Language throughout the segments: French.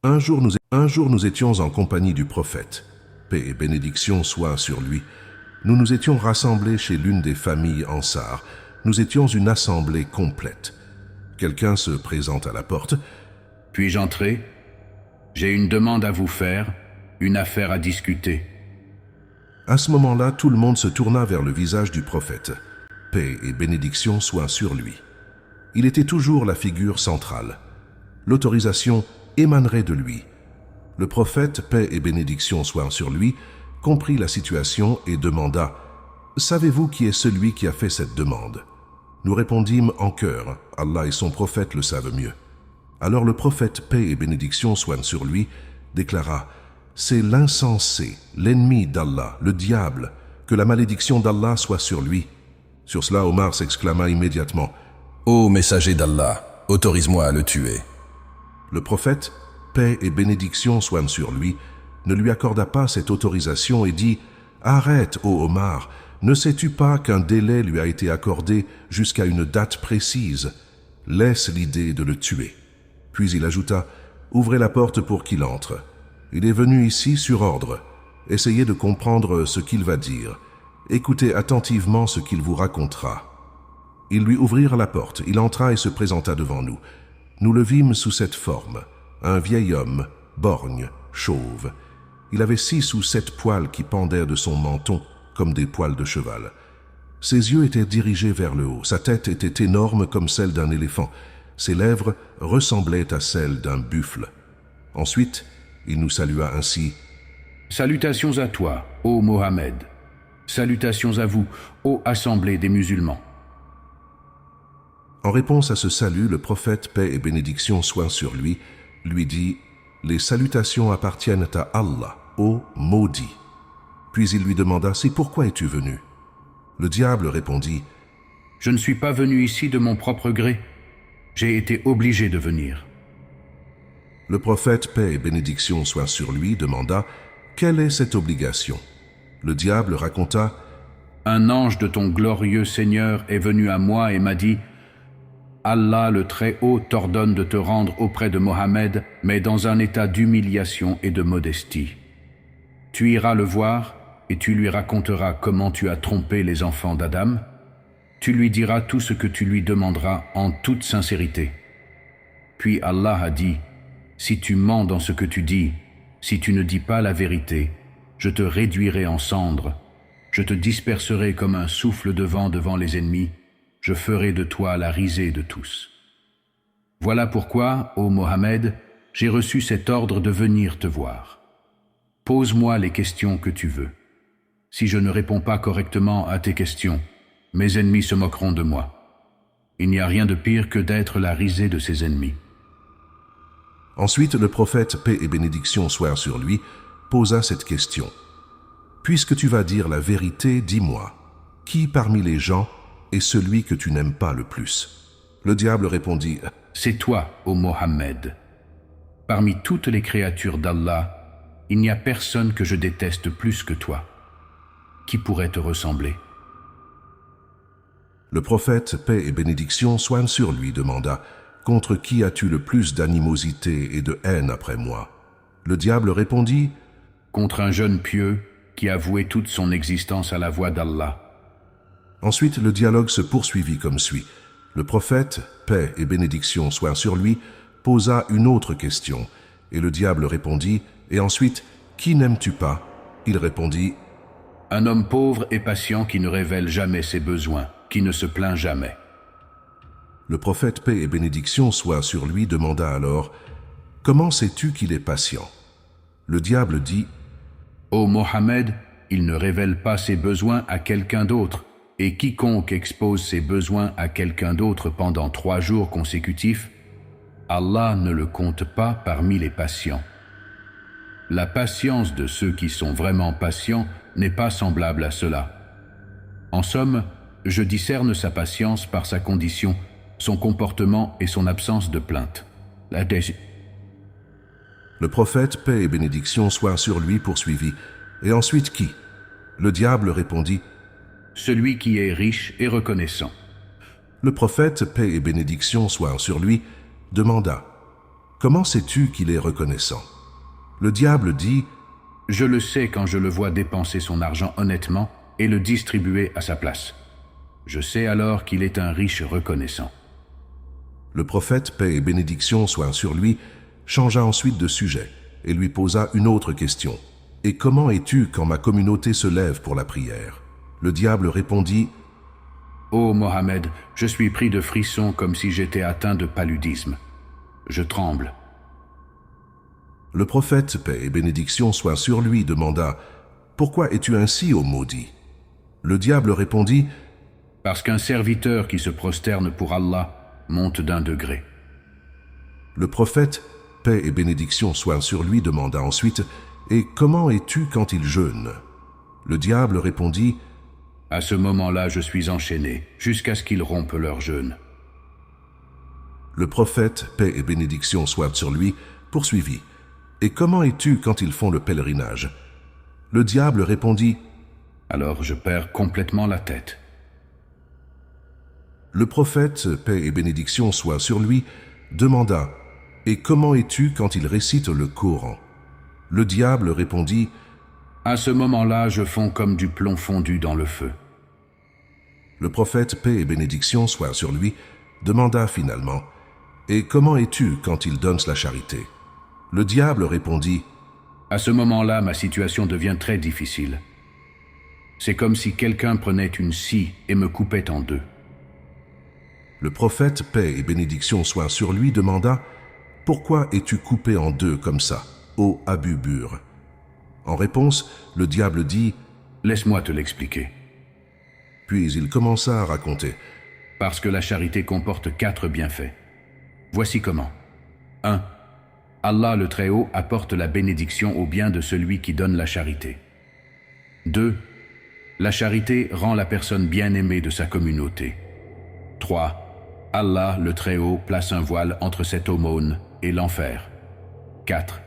Un jour nous étions en compagnie du prophète, paix et bénédiction soient sur lui. Nous nous étions rassemblés chez l'une des familles Ansar. Nous étions une assemblée complète. Quelqu'un se présente à la porte. Puis-je entrer? J'ai une demande à vous faire, une affaire à discuter. À ce moment-là, tout le monde se tourna vers le visage du prophète. Paix et bénédiction soient sur lui. Il était toujours la figure centrale. L'autorisation émanerait de lui. Le prophète, paix et bénédiction soient sur lui, comprit la situation et demanda « Savez-vous qui est celui qui a fait cette demande ?» Nous répondîmes en chœur « Allah et son prophète le savent mieux. » Alors le prophète, paix et bénédiction soient sur lui, déclara « C'est l'insensé, l'ennemi d'Allah, le diable, que la malédiction d'Allah soit sur lui. » Sur cela, Omar s'exclama immédiatement « Ô messager d'Allah, autorise-moi à le tuer. » Le prophète, paix et bénédiction soient sur lui, ne lui accorda pas cette autorisation et dit « Arrête, ô Omar, ne sais-tu pas qu'un délai lui a été accordé jusqu'à une date précise? Laisse l'idée de le tuer. » Puis il ajouta « Ouvrez la porte pour qu'il entre. Il est venu ici sur ordre. Essayez de comprendre ce qu'il va dire. Écoutez attentivement ce qu'il vous racontera. » Ils lui ouvrirent la porte. Il entra et se présenta devant nous. Nous le vîmes sous cette forme, un vieil homme, borgne, chauve. Il avait 6 ou 7 poils qui pendaient de son menton comme des poils de cheval. Ses yeux étaient dirigés vers le haut, sa tête était énorme comme celle d'un éléphant, ses lèvres ressemblaient à celles d'un buffle. Ensuite, il nous salua ainsi. « Salutations à toi, ô Mohammed. Salutations à vous, ô assemblée des musulmans. » En réponse à ce salut, le prophète, paix et bénédiction soient sur lui, lui dit « Les salutations appartiennent à Allah, ô maudit. » Puis il lui demanda « C'est pourquoi es-tu venu ?» Le diable répondit « Je ne suis pas venu ici de mon propre gré. J'ai été obligé de venir. » Le prophète, paix et bénédiction soient sur lui, demanda « Quelle est cette obligation ?» Le diable raconta « Un ange de ton glorieux Seigneur est venu à moi et m'a dit « Allah le Très-Haut t'ordonne de te rendre auprès de Mohammed, mais dans un état d'humiliation et de modestie. Tu iras le voir et tu lui raconteras comment tu as trompé les enfants d'Adam. Tu lui diras tout ce que tu lui demanderas en toute sincérité. Puis Allah a dit, si tu mens dans ce que tu dis, si tu ne dis pas la vérité, je te réduirai en cendres, je te disperserai comme un souffle de vent devant les ennemis, je ferai de toi la risée de tous. Voilà pourquoi, ô Mohammed, j'ai reçu cet ordre de venir te voir. Pose-moi les questions que tu veux. Si je ne réponds pas correctement à tes questions, mes ennemis se moqueront de moi. Il n'y a rien de pire que d'être la risée de ses ennemis. » Ensuite, le prophète, paix et bénédiction soient sur lui, posa cette question. « Puisque tu vas dire la vérité, dis-moi, qui parmi les gens est celui que tu n'aimes pas le plus ?» Le diable répondit « C'est toi, ô Mohammed. Parmi toutes les créatures d'Allah, il n'y a personne que je déteste plus que toi. Qui pourrait te ressembler ?» Le prophète, paix et bénédiction soient sur lui, demanda « Contre qui as-tu le plus d'animosité et de haine après moi ?» Le diable répondit « Contre un jeune pieux qui a voué toute son existence à la voie d'Allah. » Ensuite, le dialogue se poursuivit comme suit. Le prophète, paix et bénédiction soient sur lui, posa une autre question, et le diable répondit, et ensuite, « Qui n'aimes-tu pas ?» Il répondit, « Un homme pauvre et patient qui ne révèle jamais ses besoins, qui ne se plaint jamais. » Le prophète, paix et bénédiction soient sur lui, demanda alors, « Comment sais-tu qu'il est patient ?» Le diable dit, « Ô Mohammed, il ne révèle pas ses besoins à quelqu'un d'autre, et quiconque expose ses besoins à quelqu'un d'autre pendant 3 jours consécutifs, Allah ne le compte pas parmi les patients. La patience de ceux qui sont vraiment patients n'est pas semblable à cela. En somme, je discerne sa patience par sa condition, son comportement et son absence de plainte. » Le prophète, paix et bénédiction soient sur lui, poursuivit. « Et ensuite qui ?» Le diable répondit, « Celui qui est riche et reconnaissant. » Le prophète, paix et bénédiction soient sur lui, demanda, « comment sais-tu qu'il est reconnaissant ?» Le diable dit, « Je le sais quand je le vois dépenser son argent honnêtement et le distribuer à sa place. Je sais alors qu'il est un riche reconnaissant. » Le prophète, paix et bénédiction soient sur lui, changea ensuite de sujet et lui posa une autre question. « Et comment es-tu quand ma communauté se lève pour la prière ?» Le diable répondit, « Ô Mohammed, je suis pris de frissons comme si j'étais atteint de paludisme. Je tremble. » Le prophète, paix et bénédiction soient sur lui, demanda, « Pourquoi es-tu ainsi, ô maudit ?» Le diable répondit, « Parce qu'un serviteur qui se prosterne pour Allah monte d'un degré. » Le prophète, paix et bénédiction soient sur lui, demanda ensuite, « Et comment es-tu quand il jeûne ?» Le diable répondit, « À ce moment-là, je suis enchaîné, jusqu'à ce qu'ils rompent leur jeûne. » Le prophète, paix et bénédiction soient sur lui, poursuivit, « Et comment es-tu quand ils font le pèlerinage ?» Le diable répondit, « Alors je perds complètement la tête. » Le prophète, paix et bénédiction soient sur lui, demanda, « Et comment es-tu quand ils récitent le Coran ?» Le diable répondit, « À ce moment-là, je fonds comme du plomb fondu dans le feu. » Le prophète, paix et bénédiction soient sur lui, demanda finalement, « Et comment es-tu quand ils donnent la charité ?» Le diable répondit, « À ce moment-là, ma situation devient très difficile. C'est comme si quelqu'un prenait une scie et me coupait en deux. » Le prophète, paix et bénédiction soient sur lui, demanda, « Pourquoi es-tu coupé en deux comme ça, ô Abu Bur ?» En réponse, le diable dit, « Laisse-moi te l'expliquer. » Puis il commença à raconter. « Parce que la charité comporte 4 bienfaits. Voici comment. 1. Allah le Très-Haut apporte la bénédiction au bien de celui qui donne la charité. 2. La charité rend la personne bien-aimée de sa communauté. 3. Allah le Très-Haut place un voile entre cette aumône et l'enfer. 4.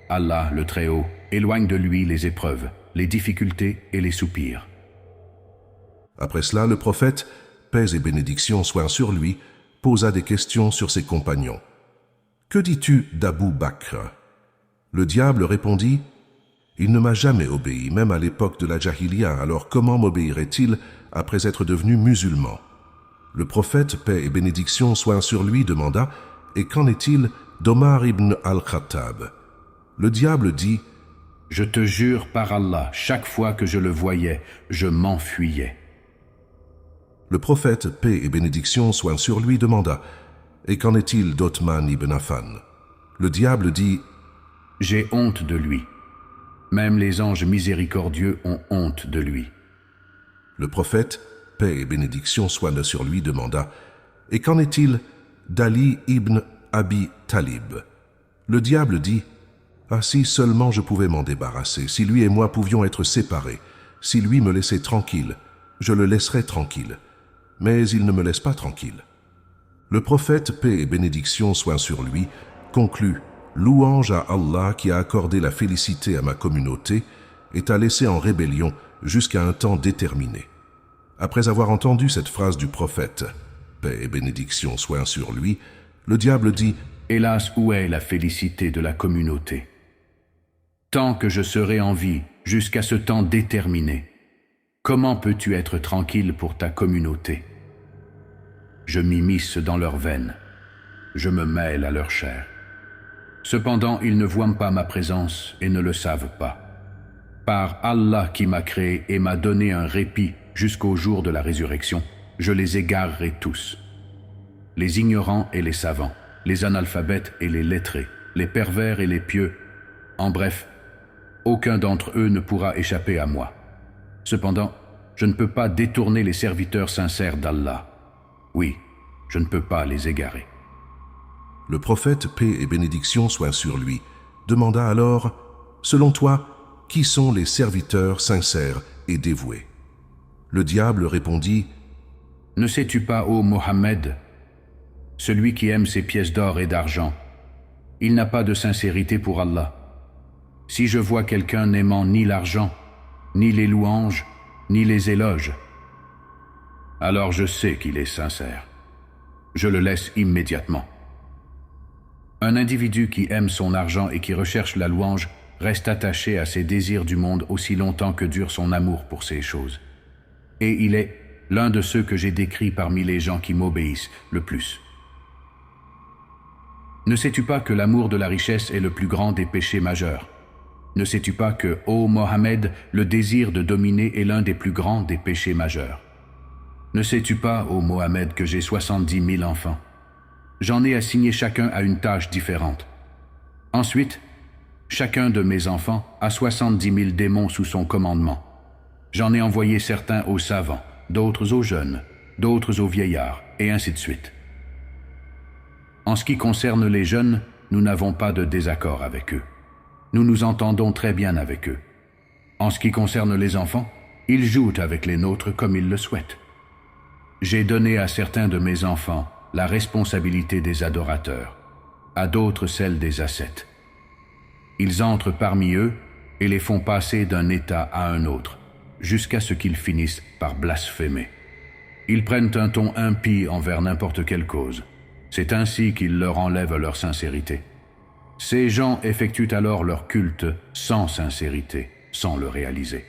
Allah le Très-Haut éloigne de lui les épreuves, les difficultés et les soupirs. » Après cela, le prophète, paix et bénédiction soient sur lui, posa des questions sur ses compagnons. « Que dis-tu d'Abu Bakr ?» Le diable répondit, « Il ne m'a jamais obéi, même à l'époque de la Jahiliya, alors comment m'obéirait-il après être devenu musulman ?» Le prophète, paix et bénédiction soient sur lui, demanda, « Et qu'en est-il d'Omar ibn al-Khattab ?» Le diable dit, « Je te jure par Allah, chaque fois que je le voyais, je m'enfuyais. » Le prophète, paix et bénédiction soient sur lui, demanda, « Et qu'en est-il d'Othman ibn Affan ?» Le diable dit, « J'ai honte de lui. Même les anges miséricordieux ont honte de lui. » Le prophète, paix et bénédiction soient sur lui, demanda, « Et qu'en est-il d'Ali ibn Abi Talib ?» Le diable dit, « Ah, si seulement je pouvais m'en débarrasser, si lui et moi pouvions être séparés, si lui me laissait tranquille, je le laisserais tranquille. Mais il ne me laisse pas tranquille. » Le prophète, paix et bénédiction soient sur lui, conclut, « Louange à Allah qui a accordé la félicité à ma communauté et t'a laissé en rébellion jusqu'à un temps déterminé. » Après avoir entendu cette phrase du prophète, paix et bénédiction soient sur lui, le diable dit, « Hélas, où est la félicité de la communauté? Tant que je serai en vie, jusqu'à ce temps déterminé, comment peux-tu être tranquille pour ta communauté? Je m'immisce dans leurs veines, je me mêle à leur chair. Cependant, ils ne voient pas ma présence et ne le savent pas. Par Allah qui m'a créé et m'a donné un répit jusqu'au jour de la résurrection, je les égarerai tous. Les ignorants et les savants, les analphabètes et les lettrés, les pervers et les pieux, en bref, aucun d'entre eux ne pourra échapper à moi. Cependant, je ne peux pas détourner les serviteurs sincères d'Allah. Oui, je ne peux pas les égarer. » Le prophète, paix et bénédiction soient sur lui, demanda alors, « Selon toi, qui sont les serviteurs sincères et dévoués ?» Le diable répondit, « Ne sais-tu pas, ô Mohammed, celui qui aime ses pièces d'or et d'argent, il n'a pas de sincérité pour Allah. Si je vois quelqu'un n'aimant ni l'argent, ni les louanges, ni les éloges, alors je sais qu'il est sincère. Je le laisse immédiatement. Un individu qui aime son argent et qui recherche la louange reste attaché à ses désirs du monde aussi longtemps que dure son amour pour ces choses. Et il est l'un de ceux que j'ai décrits parmi les gens qui m'obéissent le plus. Ne sais-tu pas que l'amour de la richesse est le plus grand des péchés majeurs? Ne sais-tu pas que, ô Mohammed, le désir de dominer est l'un des plus grands des péchés majeurs? Ne sais-tu pas, ô Mohammed, que j'ai 70 000 enfants? J'en ai assigné chacun à une tâche différente. Ensuite, chacun de mes enfants a 70 000 démons sous son commandement. J'en ai envoyé certains aux savants, d'autres aux jeunes, d'autres aux vieillards, et ainsi de suite. En ce qui concerne les jeunes, nous n'avons pas de désaccord avec eux. Nous nous entendons très bien avec eux. En ce qui concerne les enfants, ils jouent avec les nôtres comme ils le souhaitent. J'ai donné à certains de mes enfants la responsabilité des adorateurs, à d'autres celle des ascètes. Ils entrent parmi eux et les font passer d'un état à un autre, jusqu'à ce qu'ils finissent par blasphémer. Ils prennent un ton impie envers n'importe quelle cause. C'est ainsi qu'ils leur enlèvent leur sincérité. Ces gens effectuent alors leur culte sans sincérité, sans le réaliser.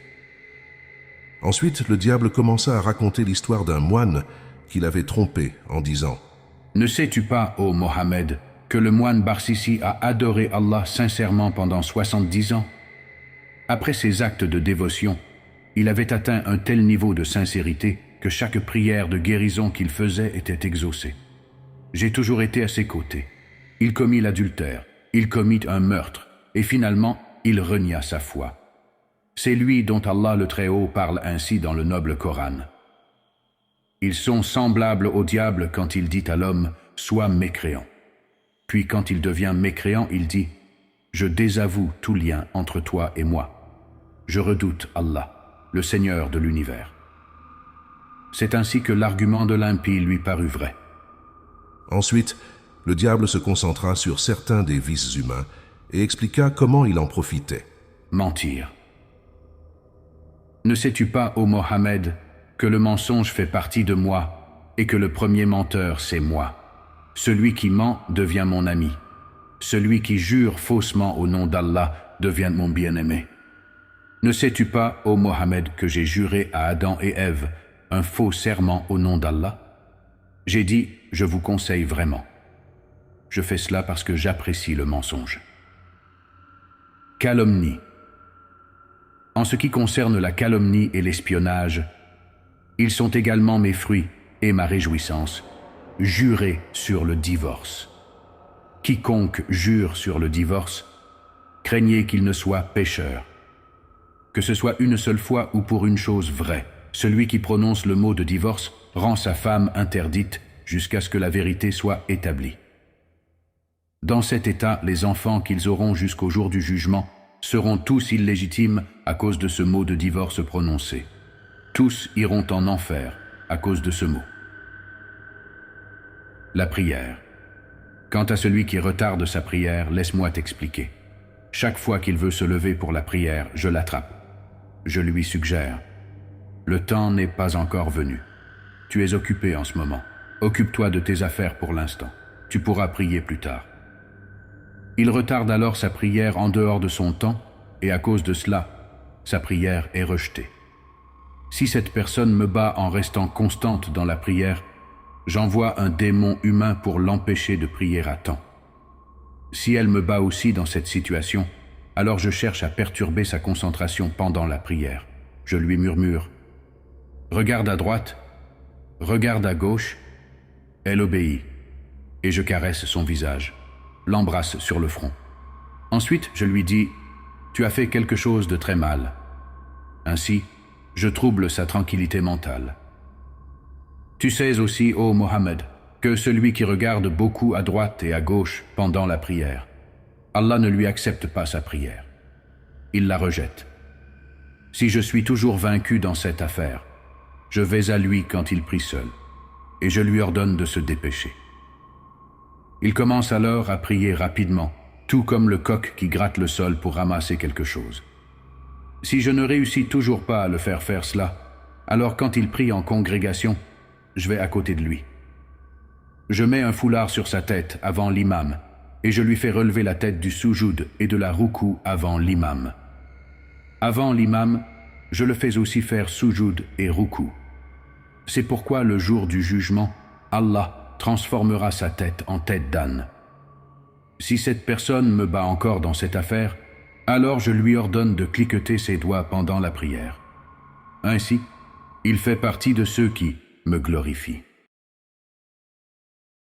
Ensuite, le diable commença à raconter l'histoire d'un moine qu'il avait trompé en disant « Ne sais-tu pas, ô Mohammed, que le moine Barsisi a adoré Allah sincèrement pendant 70 ans? Après ses actes de dévotion, il avait atteint un tel niveau de sincérité que chaque prière de guérison qu'il faisait était exaucée. J'ai toujours été à ses côtés. Il commit l'adultère, il commit un meurtre, et finalement, il renia sa foi. C'est lui dont Allah le Très-Haut parle ainsi dans le noble Coran. Ils sont semblables au diable quand il dit à l'homme « Sois mécréant ». Puis quand il devient mécréant, il dit « Je désavoue tout lien entre toi et moi. Je redoute Allah, le Seigneur de l'univers. » C'est ainsi que l'argument de l'impie lui parut vrai. Ensuite, le diable se concentra sur certains des vices humains et expliqua comment il en profitait. Mentir. Ne sais-tu pas, ô Mohammed, que le mensonge fait partie de moi et que le premier menteur, c'est moi. Celui qui ment devient mon ami. Celui qui jure faussement au nom d'Allah devient mon bien-aimé. Ne sais-tu pas, ô Mohammed, que j'ai juré à Adam et Ève un faux serment au nom d'Allah? J'ai dit, je vous conseille vraiment. Je fais cela parce que j'apprécie le mensonge. Calomnie. En ce qui concerne la calomnie et l'espionnage, ils sont également mes fruits et ma réjouissance. Jurer sur le divorce. Quiconque jure sur le divorce, craignez qu'il ne soit pécheur. Que ce soit une seule fois ou pour une chose vraie, celui qui prononce le mot de divorce rend sa femme interdite jusqu'à ce que la vérité soit établie. Dans cet état, les enfants qu'ils auront jusqu'au jour du jugement seront tous illégitimes à cause de ce mot de divorce prononcé. Tous iront en enfer à cause de ce mot. La prière. Quant à celui qui retarde sa prière, laisse-moi t'expliquer. Chaque fois qu'il veut se lever pour la prière, je l'attrape. Je lui suggère. Le temps n'est pas encore venu. Tu es occupé en ce moment. Occupe-toi de tes affaires pour l'instant. Tu pourras prier plus tard. Il retarde alors sa prière en dehors de son temps, et à cause de cela, sa prière est rejetée. Si cette personne me bat en restant constante dans la prière, j'envoie un démon humain pour l'empêcher de prier à temps. Si elle me bat aussi dans cette situation, alors je cherche à perturber sa concentration pendant la prière. Je lui murmure « Regarde à droite, regarde à gauche ». Elle obéit, et je caresse son visage, l'embrasse sur le front. Ensuite, je lui dis « Tu as fait quelque chose de très mal ». Ainsi, je trouble sa tranquillité mentale. Tu sais aussi, ô Mohammed, que celui qui regarde beaucoup à droite et à gauche pendant la prière, Allah ne lui accepte pas sa prière. Il la rejette. Si je suis toujours vaincu dans cette affaire, je vais à lui quand il prie seul, et je lui ordonne de se dépêcher. Il commence alors à prier rapidement, tout comme le coq qui gratte le sol pour ramasser quelque chose. Si je ne réussis toujours pas à le faire faire cela, alors quand il prie en congrégation, je vais à côté de lui. Je mets un foulard sur sa tête avant l'imam et je lui fais relever la tête du soujoud et de la roukou avant l'imam. Avant l'imam, je le fais aussi faire soujoud et roukou. C'est pourquoi le jour du jugement, Allah transformera sa tête en tête d'âne. Si cette personne me bat encore dans cette affaire, alors je lui ordonne de cliqueter ses doigts pendant la prière. Ainsi, il fait partie de ceux qui me glorifient.